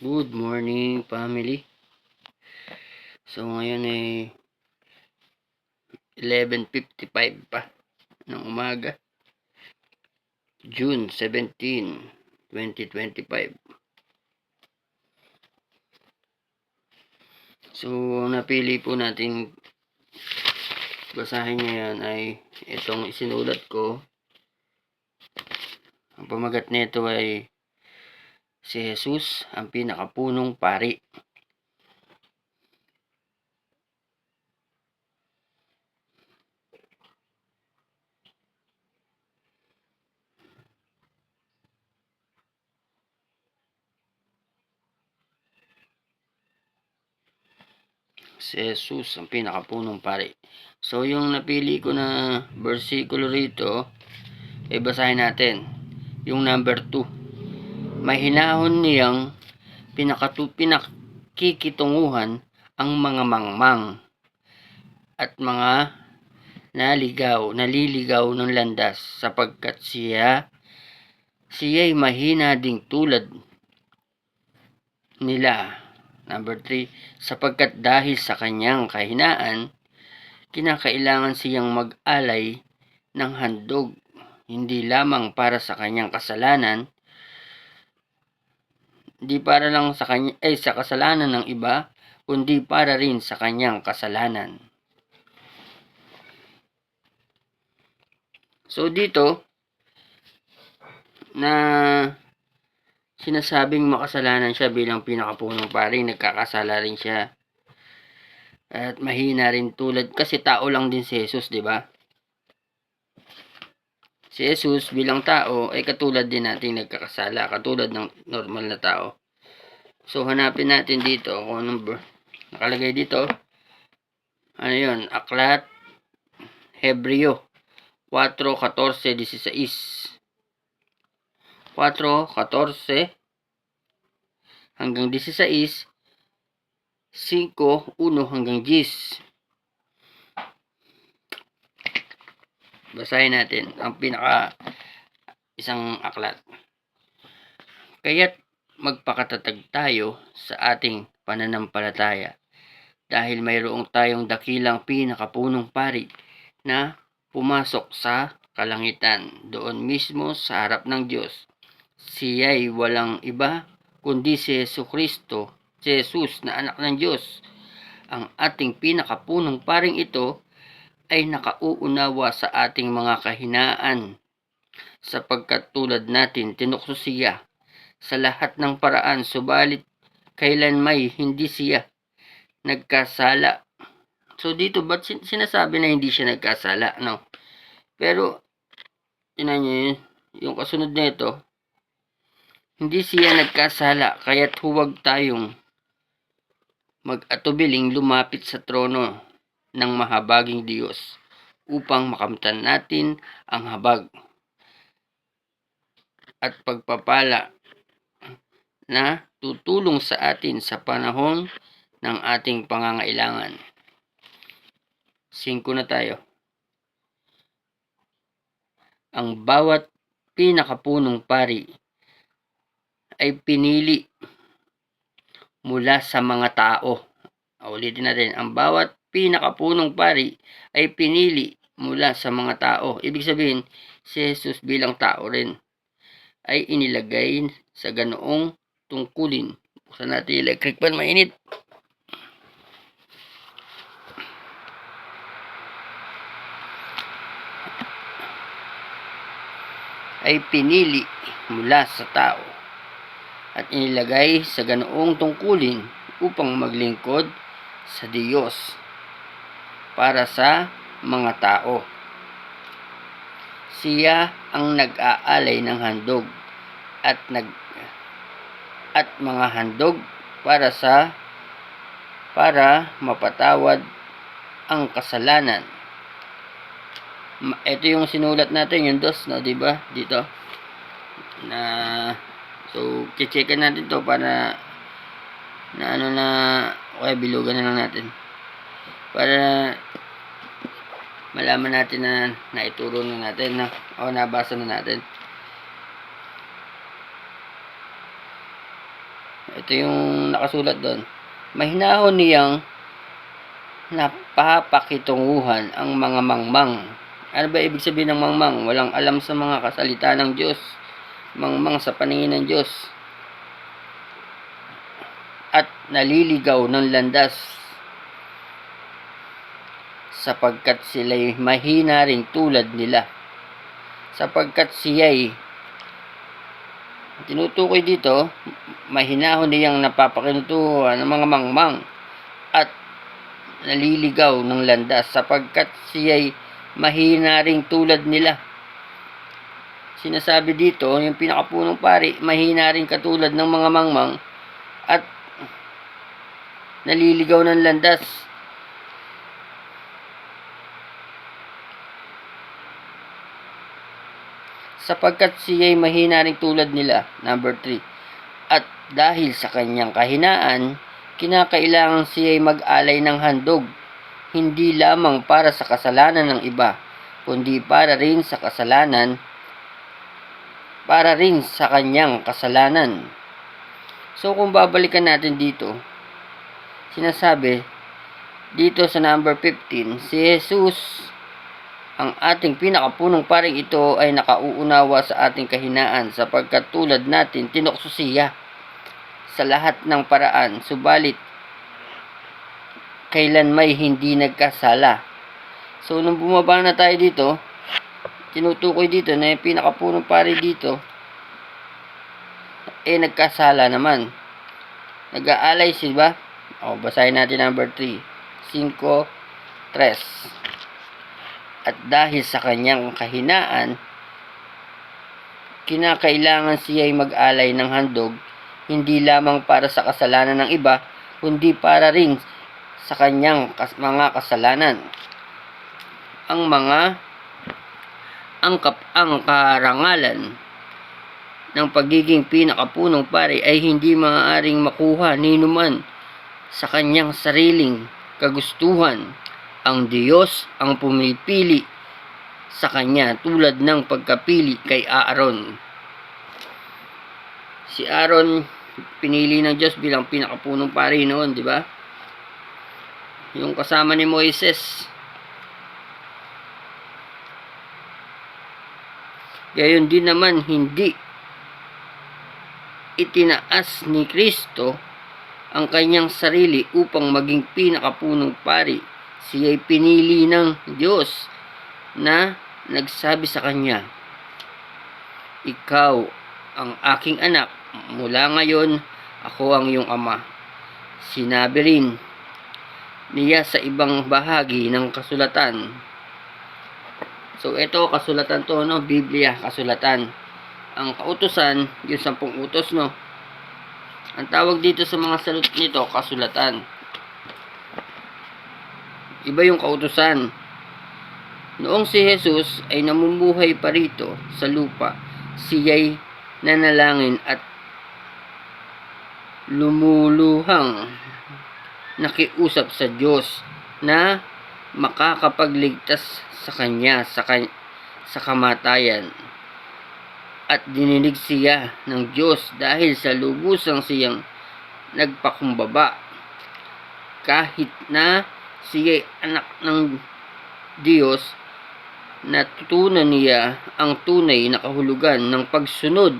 Good morning, family. So, ngayon ay 11:55 pa ng umaga. June 17, 2025. So, napili po natin basahin ngayon ay itong isinulat ko. Ang pamagat nito ay si Jesus, ang pinakapunong pari. Si Jesus, ang pinakapunong pari. So, yung napili ko na versikulo rito, ay basahin natin. Yung number 2. May hinahon niyang pinakikitunguhan ang mga mangmang at mga naliligaw ng landas, sapagkat siya'y mahina ding tulad nila. Number 3, sapagkat dahil sa kanyang kahinaan, kinakailangan siyang mag-alay ng handog, hindi lamang para sa kanyang kasalanan, hindi para lang sa kanya sa kasalanan ng iba, kundi para rin sa kanyang kasalanan. So dito na sinasabing makasalanan siya bilang pinakapunong pari, nagkakasala rin siya. At mahina rin tulad, kasi tao lang din si Jesus, di ba? Si Jesus bilang tao ay katulad din nating nagkakasala, katulad ng normal na tao. So hanapin natin dito kung anong nakalagay dito. Ano yun? Aklat Hebreo 4:14-16. 4:14 hanggang 16, 5:1 hanggang 10. Basahin natin ang isang aklat. Kaya't magpakatatag tayo sa ating pananampalataya, dahil mayroong tayong dakilang pinakapunong pari na pumasok sa kalangitan, doon mismo sa harap ng Diyos. Siya'y walang iba kundi si Jesucristo, si Jesus na anak ng Diyos. Ang ating pinakapunong paring ito ay nakauunawa sa ating mga kahinaan, sapagkat tulad natin tinukso siya sa lahat ng paraan, subalit kailanmay hindi siya nagkasala. So dito, ba't sinasabi na hindi siya nagkasala? No? Pero, tinan nyo yun, yung kasunod na ito, hindi siya nagkasala, kaya't huwag tayong mag-atubiling lumapit sa trono ng mahabaging Diyos upang makamtan natin ang habag at pagpapala na tutulong sa atin sa panahon ng ating pangangailangan. 5 na tayo. Ang bawat pinakapunong pari ay pinili mula sa mga tao. Ulitin natin, ang bawat pinakapunong pari ay pinili mula sa mga tao. Ibig sabihin, si Jesus bilang tao rin ay inilagay sa ganoong tungkulin. Buksan natin electric pan, mainit. Ay pinili mula sa tao at inilagay sa ganoong tungkulin upang maglingkod sa Diyos para sa mga tao. Siya ang nag-aalay ng handog at mga handog para mapatawad ang kasalanan. Ito yung sinulat natin, yung 2, no, 'di ba? Dito. So checkan natin 'to para okay, bilugan na lang natin. Para malaman natin na naituro na natin, na o nabasa na natin. Ito yung nakasulat doon. Mahinahon niyang napapakitunguhan ang mga mangmang. Ano ba ibig sabihin ng mangmang? Walang alam sa mga kasalita ng Diyos. Mangmang sa paningin ng Diyos. At naliligaw ng landas sapagkat sila'y mahina ring tulad nila. Sapagkat siya'y tinutukoy dito, mahinahon niyang napapakitunguhan ng mga mangmang at naliligaw ng landas sapagkat siya'y mahina ring tulad nila. Sinasabi dito, yung pinakapunong pari, mahina ring katulad ng mga mangmang at naliligaw ng landas. Sapagkat siya'y mahina ring tulad nila. Number 3. At dahil sa kanyang kahinaan, kinakailangan siya'y mag-alay ng handog, hindi lamang para sa kasalanan ng iba, kundi para rin sa kanyang kasalanan. So kung babalikan natin dito, sinasabi dito sa number 15, si Jesus, ang ating pinakapunong paring ito, ay nakauunawa sa ating kahinaan sapagkat tulad natin tinukso siya sa lahat ng paraan, subalit kailan may hindi nagkasala. So nung bumaba na tayo dito, tinutukoy dito na yung pinakapunong pari dito nagkasala naman. Nag-aalay siya ba? Basahin natin number 3. 5:3. At dahil sa kanyang kahinaan, kinakailangan siya'y mag-alay ng handog, hindi lamang para sa kasalanan ng iba, kundi para rin sa kanyang mga kasalanan. Ang karangalan ng pagiging pinakapunong pari ay hindi maaaring makuha ni numan sa kanyang sariling kagustuhan. Ang Diyos ang pumipili sa kanya tulad ng pagkapili kay Aaron. Si Aaron pinili ng Diyos bilang pinakapunong pari noon, di ba? Yung kasama ni Moises. Gayon din naman hindi itinaas ni Kristo ang kanyang sarili upang maging pinakapunong pari. Siya'y pinili ng Diyos na nagsabi sa kanya, "Ikaw ang aking anak, mula ngayon ako ang iyong ama." Sinabi rin niya sa ibang bahagi ng kasulatan. So ito kasulatan to, no? Biblia, kasulatan. Ang kautusan, yung 10 utos, no? Ang tawag dito sa mga salut nito, kasulatan. Iba yung kautusan. Noong si Jesus ay namumuhay pa rito sa lupa, siya'y nanalangin at lumuluhang nakiusap sa Diyos na makakapagligtas sa kanya sa kamatayan. At dininig siya ng Diyos dahil sa lubusang siyang nagpakumbaba. Kahit na siya'y anak ng Diyos, natutunan niya ang tunay na kahulugan ng pagsunod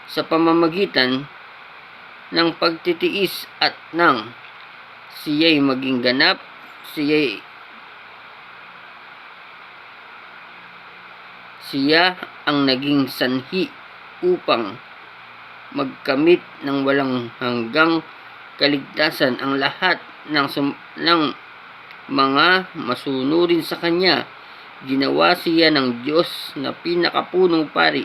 sa pamamagitan ng pagtitiis at nang siya'y maging ganap, siya ang naging sanhi upang magkamit ng walang hanggang kaligtasan ang lahat ng mga masunurin sa kanya. Ginawa siya ng Diyos na pinakapunong pari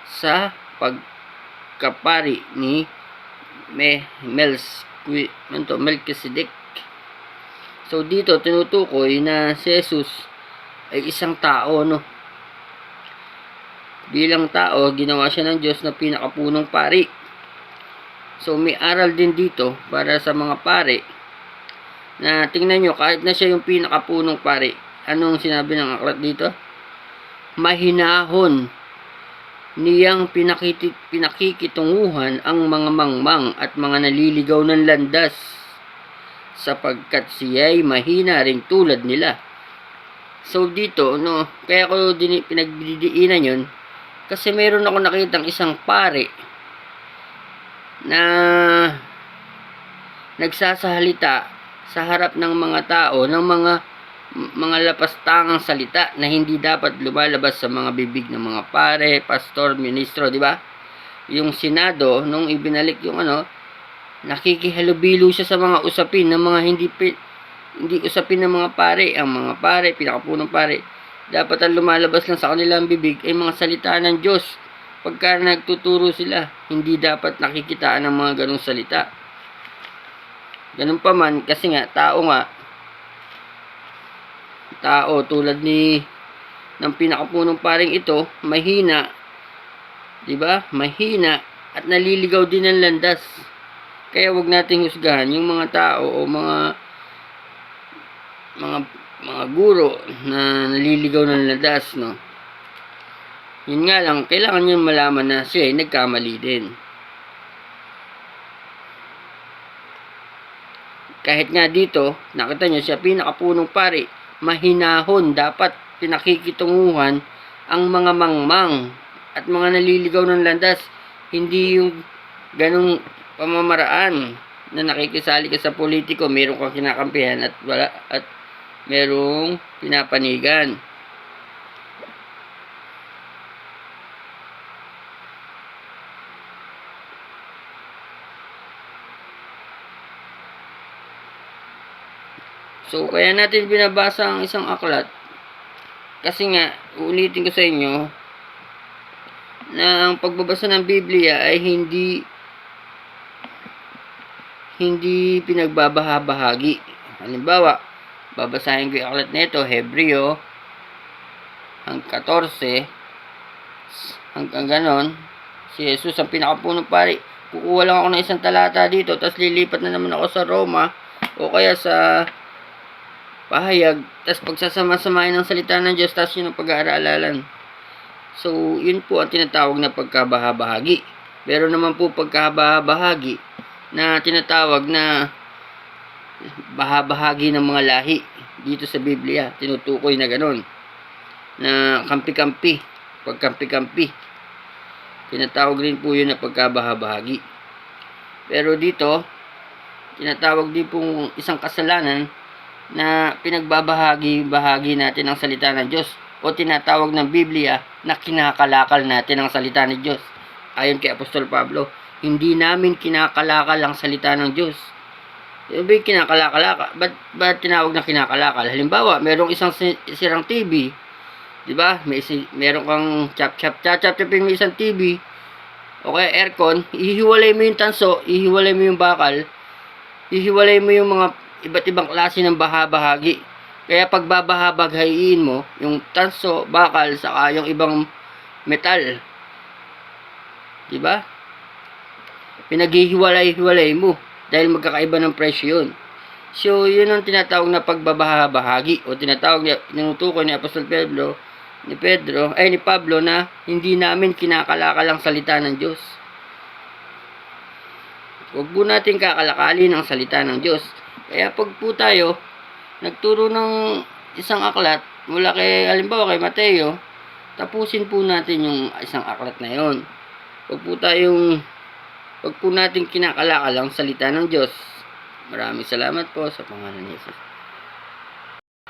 sa pagkapari ni Melchizedek. So dito tinutukoy na si Jesus ay isang tao, no? Bilang tao, ginawa siya ng Diyos na pinakapunong pari. So may aral din dito para sa mga pari na tingnan nyo, kahit na siya yung pinakapunong pari, anong sinabi ng aklat dito? Mahinahon niyang pinakikitunguhan ang mga mangmang at mga naliligaw ng landas, sapagkat siya'y mahina ring tulad nila. So dito, no, kaya ko pinagdidiinan yun, kasi meron ako nakitang isang pare na nagsasalita sa harap ng mga tao ng mga lapastangang salita na hindi dapat lumalabas sa mga bibig ng mga pare, pastor, ministro, di ba? Yung Senado, nung ibinalik yung nakikihalubilo siya sa mga usapin ng mga hindi usapin ng mga pare. Ang mga pare, pinakapunong pare, dapat ang lumalabas lang sa kanilang bibig ay mga salita ng Diyos. Pagka nagtuturo sila, hindi dapat nakikitaan ng mga ganong salita. Ganun pa man, kasi nga, tao tulad ng pinakapunong paring ito, mahina, di ba? Mahina at naliligaw din ng landas. Kaya wag nating husgahan yung mga tao o mga guro na naliligaw ng landas, no? Yun nga lang, kailangan nyo malaman na siya ay nagkamali din. Kahit nga dito, nakita nyo siya pinakapunong pari, mahinahon, dapat pinakikitunguhan ang mga mangmang at mga naliligaw ng landas. Hindi yung ganong pamamaraan na nakikisali ka sa politiko, meron kang kinakampihan at merong pinapanigan. So, kaya natin binabasa ang isang aklat. Kasi nga, uulitin ko sa inyo, na ang pagbabasa ng Biblia ay hindi pinagbabahabahagi. Halimbawa, babasahin ko yung aklat nito, Hebreo, hanggang 14, hanggang ganon. Si Jesus ang pinakapunong pari. Kukuha lang ako ng isang talata dito, tapos lilipat na naman ako sa Roma, o kaya sa pahayag, tapos pagsasama-samahin ng salita ng Diyos, tapos yun ang pag-aaralan. So, yun po ang tinatawag na pagkabahabahagi. Pero naman po pagkabahabahagi na tinatawag na bahabahagi ng mga lahi dito sa Biblia, tinutukoy na ganon, na kampi-kampi, pagkampi-kampi, tinatawag rin po yun na pagkabahabahagi. Pero dito, tinatawag din pong isang kasalanan na pinagbabahagi natin ang salita ng Diyos, o tinatawag ng Biblia na kinakalakal natin ang salita ng Diyos. Ayon kay Apostol Pablo, hindi namin kinakalakal ang salita ng Diyos. Ibig kinakalakal, ba't tinawag na kinakalakal? Halimbawa, merong isang sirang TV, di ba? Meron kang chap-chapin mo isang TV, o kaya aircon, ihiwalay mo yung tanso, ihiwalay mo yung bakal, ihiwalay mo yung mga iba't ibang klase ng bahabahagi. Kaya pagbabahabaghayin mo yung tanso, bakal, saka yung ibang metal, di ba? Pinaghihiwalay-hiwalay mo dahil magkakaiba ng presyo yun. So, yun ang tinatawag na pagbabahabahagi, o tinatawag na tinutukoy ni Apostol ni Pablo na hindi namin kinakalakal ang salita ng Diyos. Huwag po natin kakalakalin ang salita ng Diyos. Kaya pag po tayo nagturo ng isang aklat mula halimbawa kay Mateo, tapusin po natin yung isang aklat na yon. Huwag po natin kinakalakal ang salita ng Diyos. Maraming salamat po sa pangalan ni Jesus.